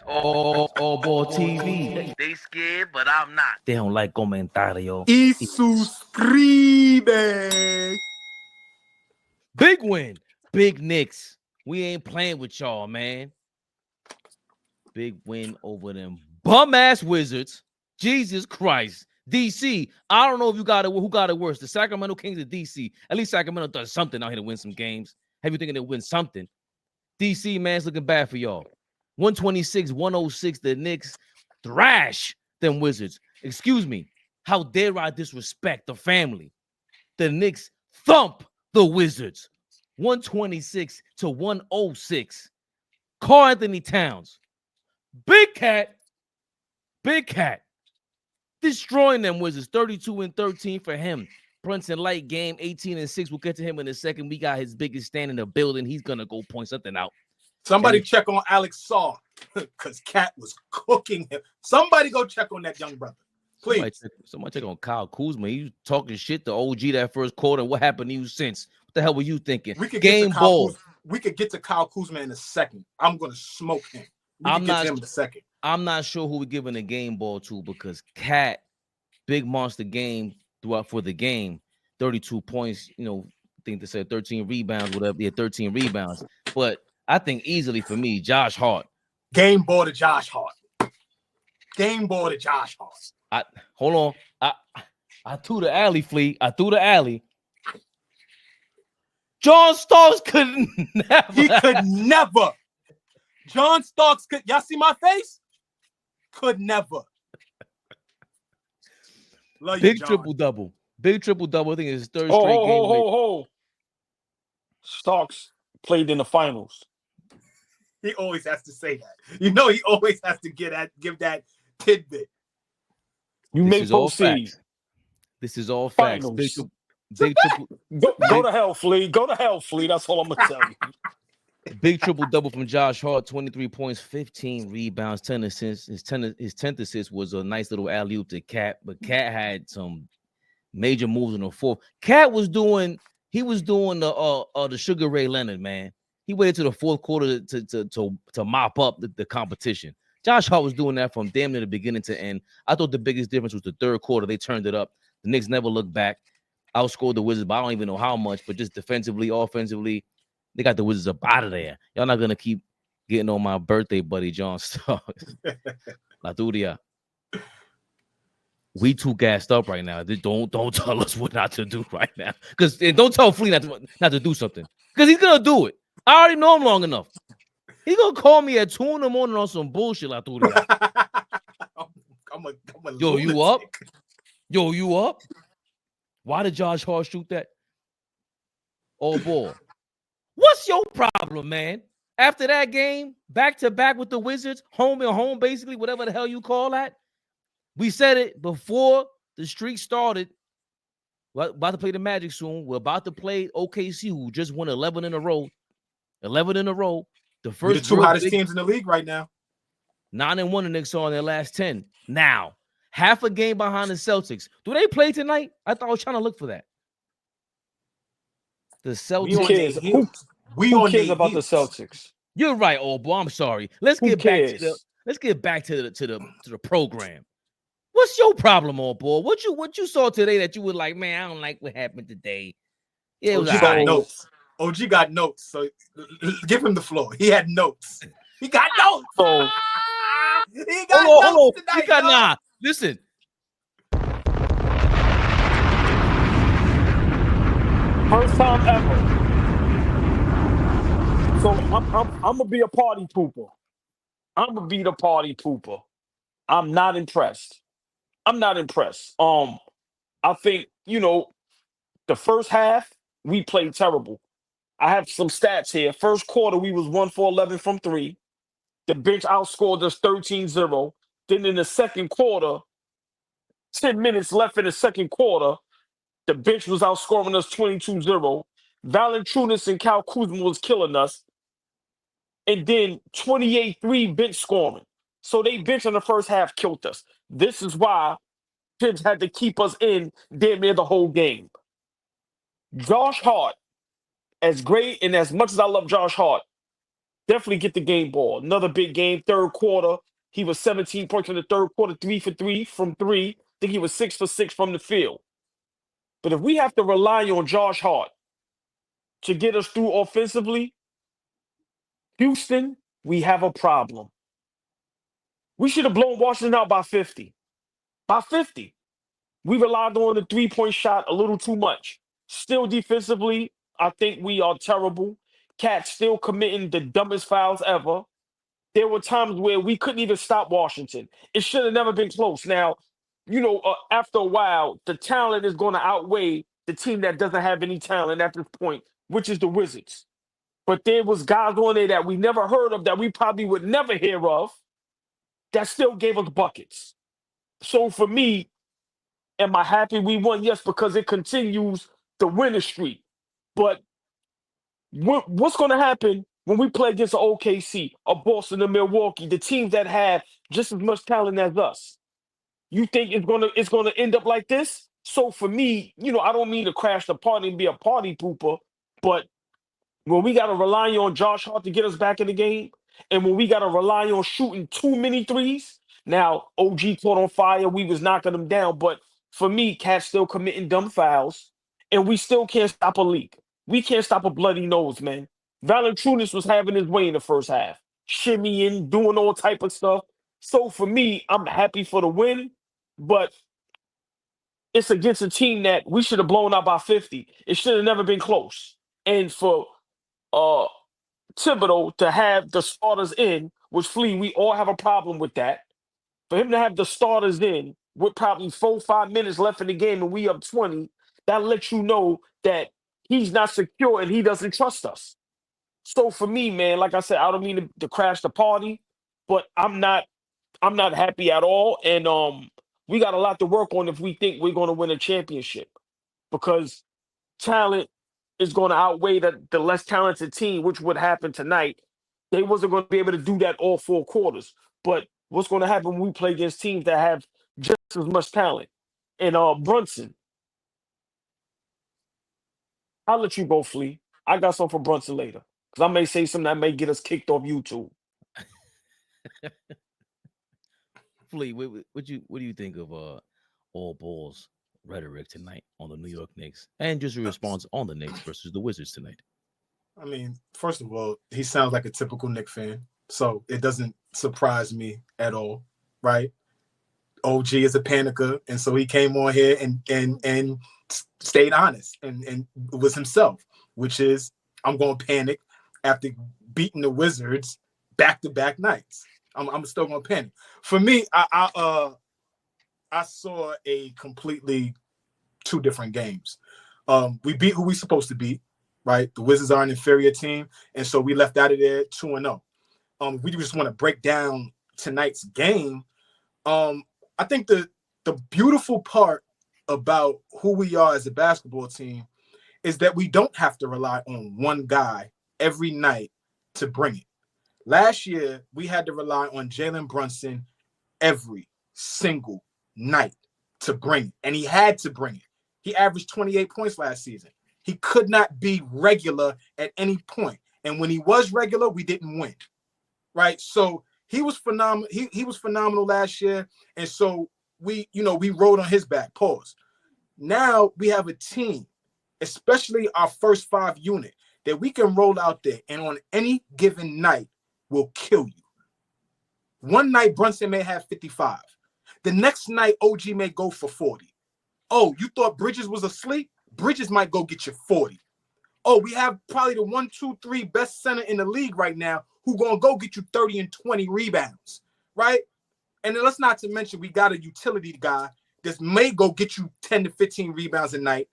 AllBall TV. They scared, but I'm not. They don't like comentario. Y suscribe. Big win. Big Knicks. We ain't playing with y'all, man. Big win over them bum-ass Wizards. Jesus Christ. DC. I don't know if you got it. Who got it worse? The Sacramento Kings or DC? At least Sacramento does something out here to win some games. Have you thinking they'll win something? DC, man, it's looking bad for y'all. 126-106. The Knicks thrash them Wizards. Excuse me. How dare I disrespect the family? The Knicks thump the Wizards. 126-106. Karl Anthony Towns. Big Cat. Destroying them Wizards. 32-13 for him. Brunson light game, 18-6. We'll get to him in a second. We got his biggest stand in the building. He's gonna go point something out. Somebody check on Alex Saw, because Cat was cooking him. Somebody go check on that young brother, please. Somebody check on Kyle Kuzma. He was talking shit to OG that first quarter. What happened to you since? What the hell were you thinking? We could Game ball. We could get to Kyle Kuzma in a second. I'm gonna smoke him. I'm not him in a second. I'm not sure who we're giving the game ball to, because Cat, big monster game throughout for the game, 32 points. You know, I think they said 13 rebounds, whatever. Yeah, 13 rebounds. But I think easily for me, Josh Hart. Game ball to Josh Hart. Game ball to Josh Hart. Hold on. I threw the alley, Fleet. I threw the alley. John Starks could never. He could never. John Starks could. Y'all see my face? Could never. Love Big you, triple-double. Big triple-double. I think it's his third straight game. Starks played in the finals. He always has to say that. You know, he always has to give that tidbit. You may proceed. This is all facts. Big triple. Go to hell, Flea. Go to hell, Flea. That's all I'm gonna tell you. Big triple-double from Josh Hart, 23 points, 15 rebounds, 10 assists. His 10th assist was a nice little alley-oop to Cat, but Cat had some major moves in the fourth. Cat was doing the Sugar Ray Leonard, man. He waited to the fourth quarter to mop up the competition. Josh Hart was doing that from damn near the beginning to end. I thought the biggest difference was the third quarter. They turned it up. The Knicks never looked back. Outscored the Wizards, but I don't even know how much. But just defensively, offensively, they got the Wizards up out of there. Y'all not gonna keep getting on my birthday, buddy, John Starks. La Duria. We too gassed up right now. Don't tell us what not to do right now. Because don't tell Flea not to do something. Because he's gonna do it. I already know him long enough. He's gonna call me at 2 in the morning on some bullshit, La Duria. Yo, you up? Yo, you up? Why did Josh Hart shoot that? Oh boy. What's your problem, man? After that game, back to back with the Wizards, home and home, basically, whatever the hell you call that. We said it before the streak started. We're about to play the Magic soon. We're about to play OKC, who just won 11 in a row. 11 in a row. The first two hottest teams in the league right now. 9-1 the Knicks are in their last 10. Now, half a game behind the Celtics. Do they play tonight? I thought I was trying to look for that. The Celtics. Who cares about the Celtics? You're right, old boy. I'm sorry. Let's get back to the program. What's your problem, old boy? What you saw today that you were like, man, I don't like what happened today. Yeah, OG got notes. OG got notes, so give him the floor. He had notes. He got notes. So, he got notes tonight. Nah, listen. First time ever. So I'm gonna be a party pooper. I'm gonna be the party pooper. I'm not impressed. I think, the first half we played terrible. I have some stats here. First quarter, we was 1 for 11 from 3. The bench outscored us 13-0. Then in the second quarter, 10 minutes left in the second quarter, the bench was outscoring us 22-0. Valanciunas and Kyle Kuzma was killing us. And then 28-3 bench scoring. So they bench in the first half killed us. This is why Tibbs had to keep us in damn near the whole game. Josh Hart, as great and as much as I love Josh Hart, Definitely get the game ball. Another big game, third quarter. He was 17 points in the third quarter, 3 for 3 from 3. I think he was 6 for 6 from the field. But if we have to rely on Josh Hart to get us through offensively, Houston, we have a problem. We should have blown Washington out by 50. By 50. We relied on the three-point shot a little too much. Still defensively, I think we are terrible. Cat still committing the dumbest fouls ever. There were times where we couldn't even stop Washington. It should have never been close. Now, after a while, the talent is going to outweigh the team that doesn't have any talent at this point, which is the Wizards. But there was guys on there that we never heard of, that we probably would never hear of, that still gave us buckets. So for me, am I happy we won? Yes, because it continues the winning streak. But what's going to happen when we play against an OKC, a Boston, a Milwaukee, the teams that have just as much talent as us? You think it's gonna end up like this? So for me, I don't mean to crash the party and be a party pooper, but when we got to rely on Josh Hart to get us back in the game, and when we got to rely on shooting too many threes, now OG caught on fire, we was knocking them down, but for me, Cat's still committing dumb fouls, and we still can't stop a leak. We can't stop a bloody nose, man. Valanciunas was having his way in the first half, shimmying, doing all type of stuff. So for me, I'm happy for the win, but it's against a team that we should have blown out by 50. It should have never been close. And for Thibodeau to have the starters in, which Flea, we all have a problem with that. For him to have the starters in with probably 4-5 minutes left in the game and we up 20, that lets you know that he's not secure and he doesn't trust us. So for me, man, like I said, I don't mean to crash the party, but I'm not happy at all. And we got a lot to work on if we think we're going to win a championship, because talent is going to outweigh the less talented team, which would happen tonight. They wasn't going to be able to do that all 4 quarters. But what's going to happen when we play against teams that have just as much talent? And Brunson, I'll let you go, Flea. I got something for Brunson later, because I may say something that may get us kicked off YouTube. Flea, what do you think of AllBall's rhetoric tonight on the New York Knicks, and just a response on the Knicks versus the Wizards tonight? I mean, first of all, he sounds like a typical Knicks fan, so it doesn't surprise me at all, right? OG is a panicker, and so he came on here and stayed honest and was himself, which is, I'm going to panic after beating the Wizards back-to-back nights. I'm still going to panic. For me, I saw a completely 2 different games. We beat who we supposed to beat, right? The Wizards are an inferior team, and so we left out of there 2-0. We just want to break down tonight's game. I think the beautiful part about who we are as a basketball team is that we don't have to rely on one guy every night to bring it. Last year, we had to rely on Jalen Brunson every single night to bring it, and he had to bring it. He averaged 28 points last season. He could not be regular at any point, and when he was regular, we didn't win, right? So he was phenomenal. He was phenomenal last year, and so we rode on his back. Pause. Now we have a team, especially our first 5 unit, that we can roll out there, and on any given night will kill you. One night Brunson may have 55. The next night OG may go for 40. Oh, you thought Bridges was asleep? Bridges might go get you 40. Oh, we have probably the 1, 2, 3 best center in the league right now who gonna go get you 30 and 20 rebounds, right? And then let's not to mention we got a utility guy that may go get you 10 to 15 rebounds a night,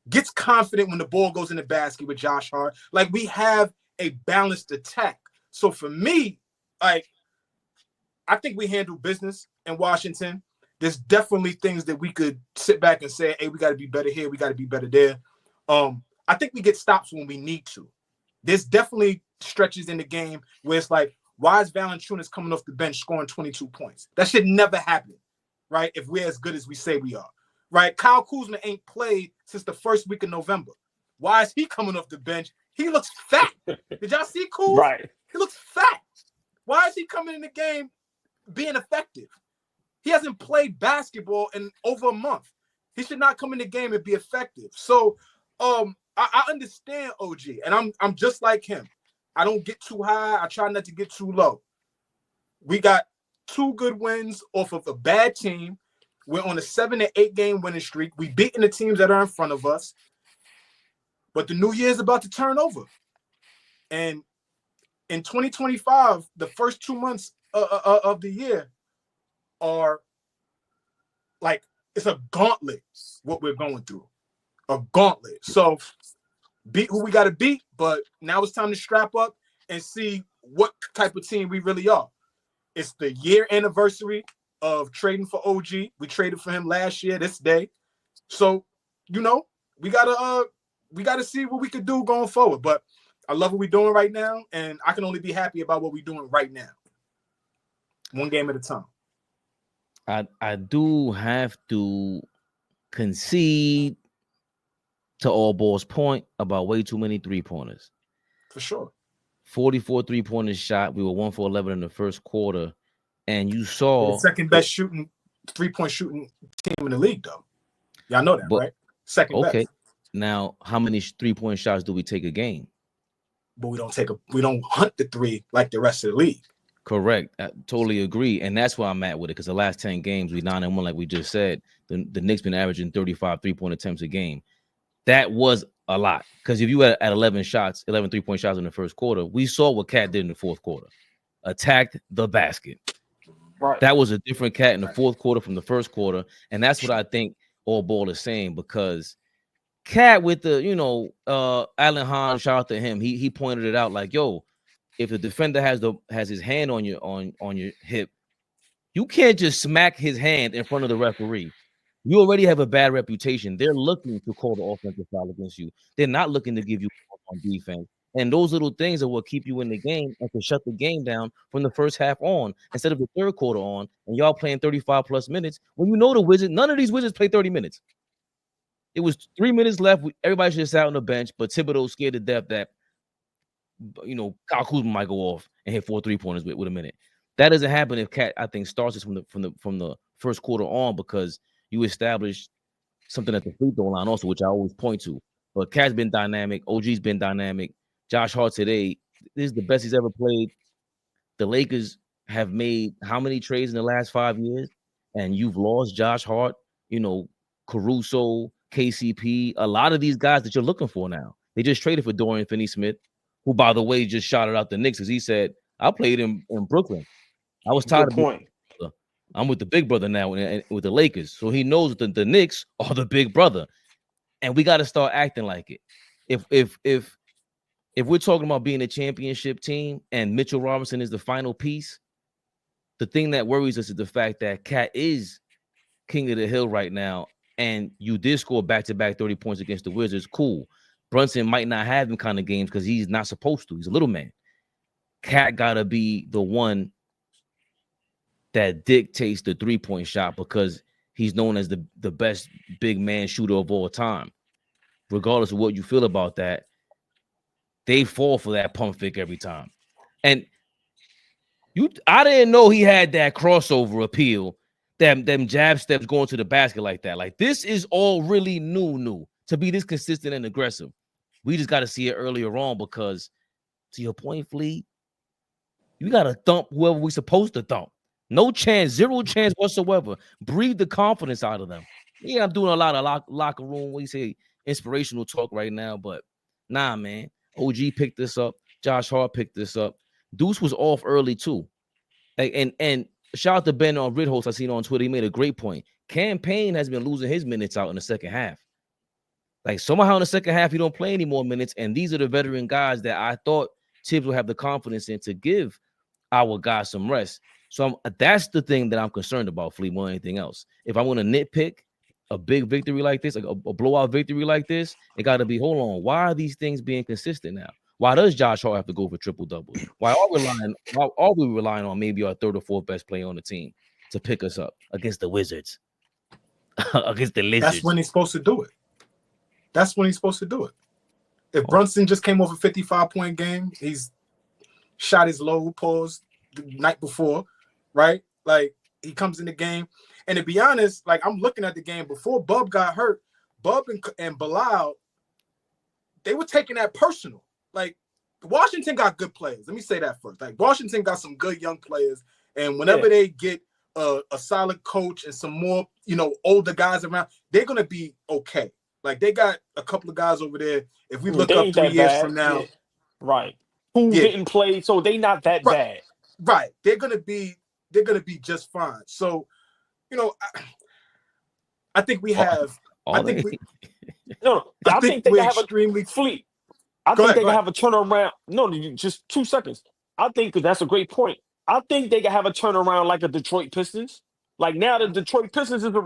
gets confident when the ball goes in the basket with Josh Hart. Like, we have a balanced attack. So for me, like, I think we handle business in Washington. There's definitely things that we could sit back and say, hey, we got to be better here. We got to be better there. I think we get stops when we need to. There's definitely stretches in the game where it's like, why is Valanciunas coming off the bench scoring 22 points? That should never happen, right? If we're as good as we say we are, right? Kyle Kuzma ain't played since the first week of November. Why is he coming off the bench He looks fat. Did y'all see Kuz? Right. He looks fat. Why is he coming in the game being effective? He hasn't played basketball in over a month. He should not come in the game and be effective. So I understand OG, and I'm just like him. I don't get too high. I try not to get too low. We got 2 good wins off of a bad team. We're on a 7 to 8 game winning streak. We beating the teams that are in front of us. But the new year is about to turn over. And in 2025, the first 2 months of the year are like, it's a gauntlet, what we're going through. A gauntlet. So beat who we got to beat, but now it's time to strap up and see what type of team we really are. It's the year anniversary of trading for OG. We traded for him last year, this day. So, you know, we gotta see what we could do going forward. But I love what we're doing right now, and I can only be happy about what we're doing right now. One game at a time. I do have to concede to AllBall's point about way too many 3-pointers. For sure. 44 3-pointers shot. We were 1 for 11 in the first quarter. And you saw the second best shooting 3-point shooting team in the league, though. Y'all know that, right? Second best. Okay. Now, how many 3-point shots do we take a game? But we don't hunt the 3 like the rest of the league. Correct. I totally agree. And that's where I'm at with it, because the last 10 games, we 9-1, like we just said. The Knicks been averaging 35 3-point attempts a game. That was a lot. Because if you had at 11 shots, 11 3-point shots in the first quarter, we saw what Cat did in the fourth quarter. Attacked the basket. Right. That was a different Cat in the fourth quarter from the first quarter. And that's what I think AllBall is saying, because Cat with the, Alan Hahn, shout out to him. He pointed it out like, yo, if the defender has his hand on your hip, you can't just smack his hand in front of the referee. You already have a bad reputation. They're looking to call the offensive foul against you. They're not looking to give you on defense. And those little things are what keep you in the game and can shut the game down from the first half on instead of the third quarter on, and y'all playing 35 plus minutes. When you know the Wizards, none of these Wizards play 30 minutes. It was 3 minutes left. Everybody should have sat on the bench, but Thibodeau scared to death that, Kyle Kuzma might go off and hit 4 3-pointers with a minute. That doesn't happen if Cat, I think, starts us from the first quarter on, because you establish something at the free throw line also, which I always point to. But Cat's been dynamic. OG's been dynamic. Josh Hart today, this is the best he's ever played. The Lakers have made how many trades in the last 5 years? And you've lost Josh Hart, Caruso, KCP, a lot of these guys that you're looking for now. They just traded for Dorian Finney-Smith, who, by the way, just shouted out the Knicks, because he said, I played in Brooklyn. I was tired of point. I'm with the big brother now with the Lakers. So he knows that the Knicks are the big brother. And we got to start acting like it. If we're talking about being a championship team and Mitchell Robinson is the final piece, the thing that worries us is the fact that Cat is king of the hill right now, and you did score back-to-back 30 points against the Wizards. Cool. Brunson might not have them kind of games because he's not supposed to. He's a little man. Cat got to be the one that dictates the 3-point shot, because he's known as the best big man shooter of all time. Regardless of what you feel about that, they fall for that pump fake every time. And I didn't know he had that crossover appeal, them jab steps going to the basket like that. Like, this is all really new to be this consistent and aggressive. We just got to see it earlier on, because to your point, Flea, you got to thump whoever we're supposed to thump. No chance, 0 chance whatsoever. Breathe the confidence out of them. Yeah, I'm doing a lot of locker room, what do you say, inspirational talk right now, but nah, man. OG picked this up. Josh Hart picked this up. Deuce was off early too. And shout out to Ben on Ridhost. I seen on Twitter. He made a great point. Campaign has been losing his minutes out in the second half. Like, somehow in the second half, he don't play any more minutes. And these are the veteran guys that I thought Tibbs would have the confidence in to give our guys some rest. So that's the thing that I'm concerned about, Flea, more than anything else. If I'm going to nitpick a big victory like this, like a blowout victory like this, it got to be, hold on, why are these things being consistent now? Why does Josh Hart have to go for triple doubles? Why are we relying on maybe our third or fourth best player on the team to pick us up against the Wizards, against the Lizards? That's when he's supposed to do it. If Brunson just came off a 55-point game, he's shot his low pause the night before, right? Like, he comes in the game. And to be honest, like, I'm looking at the game before Bub got hurt. Bub and Bilal, they were taking that personal. Like, Washington got good players. Let me say that first. Like, Washington got some good young players. And whenever they get a solid coach and some more, older guys around, they're going to be okay. Like, they got a couple of guys over there. If we look up 3 years from now. Right. Who didn't play, so they not that bad. Right. They're gonna be just fine. So, I think we have I think they we're have extremely fleet. I think they can have a turnaround. No, just 2 seconds. I think that's a great point. I think they can have a turnaround like a Detroit Pistons. Like, now the Detroit Pistons is a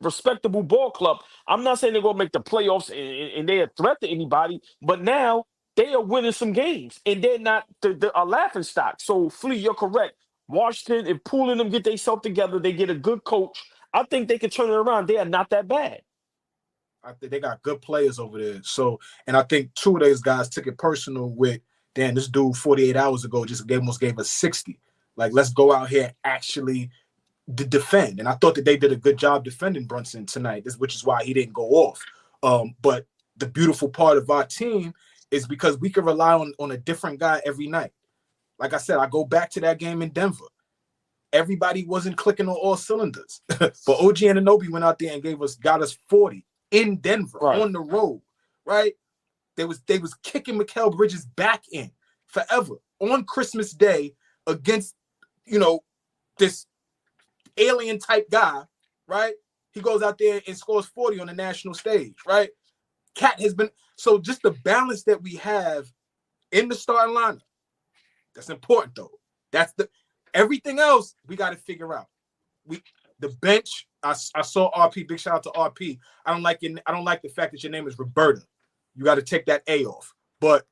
respectable ball club. I'm not saying they're gonna make the playoffs and they're a threat to anybody, but now they are winning some games and they're not a laughing stock. So, Flea, you're correct. Washington, if Poole and them get themselves together, they get a good coach. I think they can turn it around. They are not that bad. I think they got good players over there. So, and I think 2 of those guys took it personal with, damn, this dude 48 hours ago just almost gave us 60. Like, let's go out here and actually defend. And I thought that they did a good job defending Brunson tonight, which is why he didn't go off. But the beautiful part of our team is because we can rely on a different guy every night. Like I said, I go back to that game in Denver. Everybody wasn't clicking on all cylinders. But OG Anunoby went out there and got us 40 in Denver on the road, right? They was kicking Mikal Bridges back in forever on Christmas Day against, this alien type guy, right? He goes out there and scores 40 on the national stage, right? Cat has been, so just the balance that we have in the starting lineup, that's important though. That's everything else we got to figure out. The bench, I saw RP, big shout out to RP. I don't like the fact that your name is Roberta. You got to take that A off. But,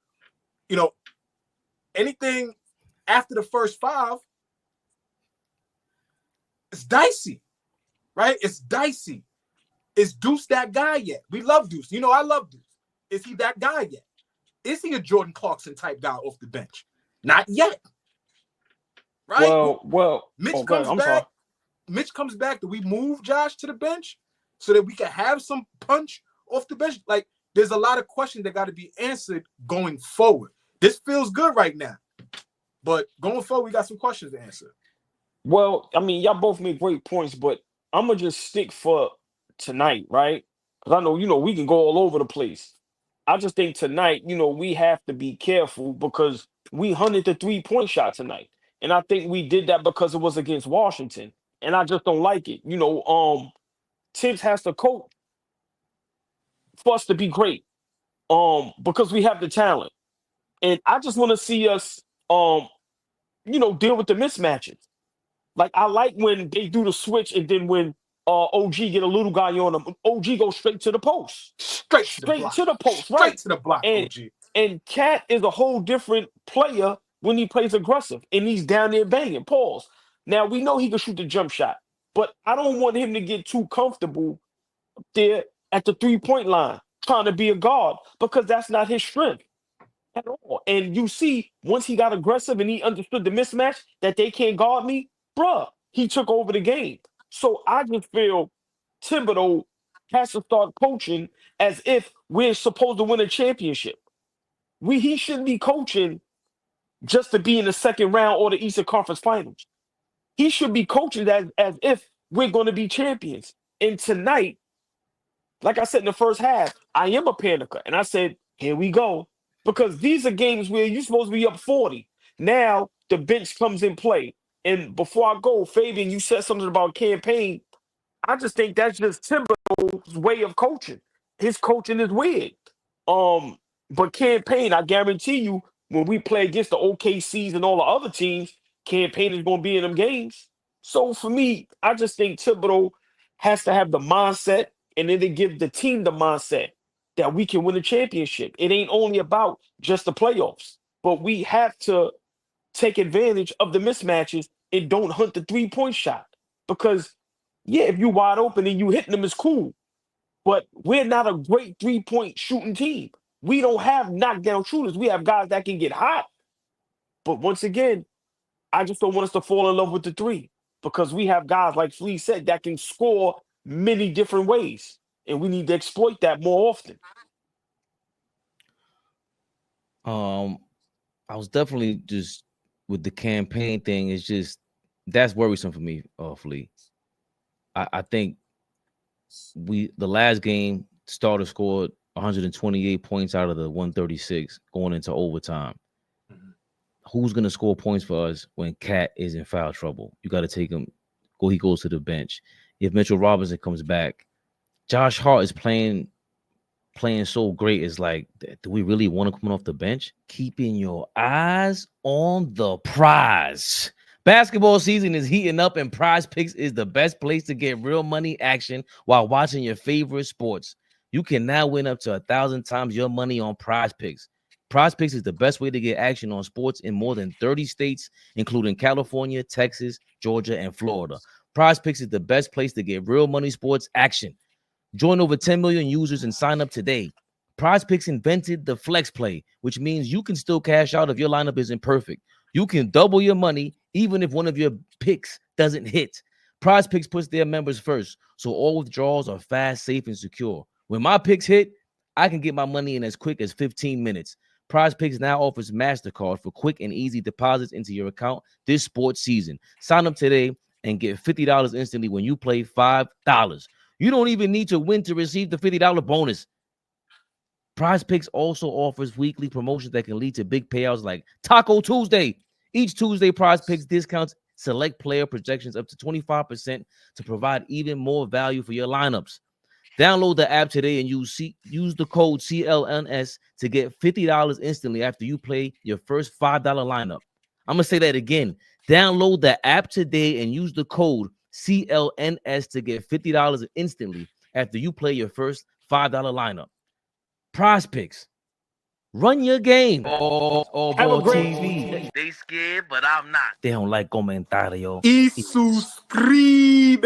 anything after the first 5, it's dicey, right? It's dicey. Is Deuce that guy yet? We love Deuce. I love Deuce. Is he that guy yet? Is he a Jordan Clarkson type guy off the bench? Not yet. Right? Well, Mitch comes back. Sorry. Mitch comes back. Do we move Josh to the bench so that we can have some punch off the bench? Like, there's a lot of questions that got to be answered going forward. This feels good right now, but going forward, we got some questions to answer. Well, I mean, y'all both make great points, but I'm gonna just stick for tonight, right? Because I know, we can go all over the place. I just think tonight, we have to be careful because we hunted the 3-point shot tonight. And I think we did that because it was against Washington. And I just don't like it. Tibbs has to coach for us to be great. Because we have the talent. And I just want to see us deal with the mismatches. Like, I like when they do the switch and then when OG get a little guy on him, OG goes straight to the post. Straight to the post, right? Straight to the block, OG. And Cat is a whole different player when he plays aggressive and he's down there banging. Pause. Now, we know he can shoot the jump shot, but I don't want him to get too comfortable up there at the 3-point line trying to be a guard because that's not his strength at all. And you see, once he got aggressive and he understood the mismatch that they can't guard me, bruh, he took over the game. So I just feel Thibodeau has to start coaching as if we're supposed to win a championship. He shouldn't be coaching just to be in the second round or the Eastern Conference Finals. He should be coaching as if we're going to be champions. And tonight, like I said in the first half, I am a panicker. And I said, here we go. Because these are games where you're supposed to be up 40. Now the bench comes in play. And before I go, Fabian, you said something about campaign. I just think that's just Thibodeau's way of coaching. His coaching is weird. But campaign, I guarantee you, when we play against the OKCs and all the other teams, campaign is going to be in them games. So for me, I just think Thibodeau has to have the mindset, and then they give the team the mindset that we can win a championship. It ain't only about just the playoffs, but we have to take advantage of the mismatches and don't hunt the 3-point shot. Because, yeah, if you're wide open and you hitting them, it's cool. But we're not a great 3-point shooting team. We don't have knockdown shooters. We have guys that can get hot. But once again, I just don't want us to fall in love with the three because we have guys, like Flea said, that can score many different ways. And we need to exploit that more often. I was definitely just with the campaign thing. It's just that's worrisome for me, Flea. I think the last game starter scored 128 points out of the 136 going into overtime. Who's gonna score points for us when Cat is in foul trouble? You got to take him. He goes to the bench. If Mitchell Robinson comes back, Josh Hart is playing so great. It's like, do we really want to come off the bench? Keeping your eyes on the prize. Basketball season is heating up, and PrizePicks is the best place to get real money action while watching your favorite sports. You can now win up to 1,000 times your money on PrizePicks. PrizePicks is the best way to get action on sports in more than 30 states, including California, Texas, Georgia, and Florida. PrizePicks is the best place to get real money sports action. Join over 10 million users and sign up today. PrizePicks invented the flex play, which means you can still cash out if your lineup isn't perfect. You can double your money even if one of your picks doesn't hit. PrizePicks puts their members first, so all withdrawals are fast, safe, and secure. When my picks hit, I can get my money in as quick as 15 minutes. PrizePicks now offers MasterCard for quick and easy deposits into your account this sports season. Sign up today and get $50 instantly when you play $5. You don't even need to win to receive the $50 bonus. PrizePicks also offers weekly promotions that can lead to big payouts like Taco Tuesday. Each Tuesday, PrizePicks discounts select player projections up to 25% to provide even more value for your lineups. Download the app today and use the code CLNS to get $50 instantly after you play your first $5 lineup. I'm going to say that again. Download the app today and use the code CLNS to get $50 instantly after you play your first $5 lineup. PrizePicks. Run your game. AllBall TV. They scared, but I'm not. They don't like comentario. Y suscribe.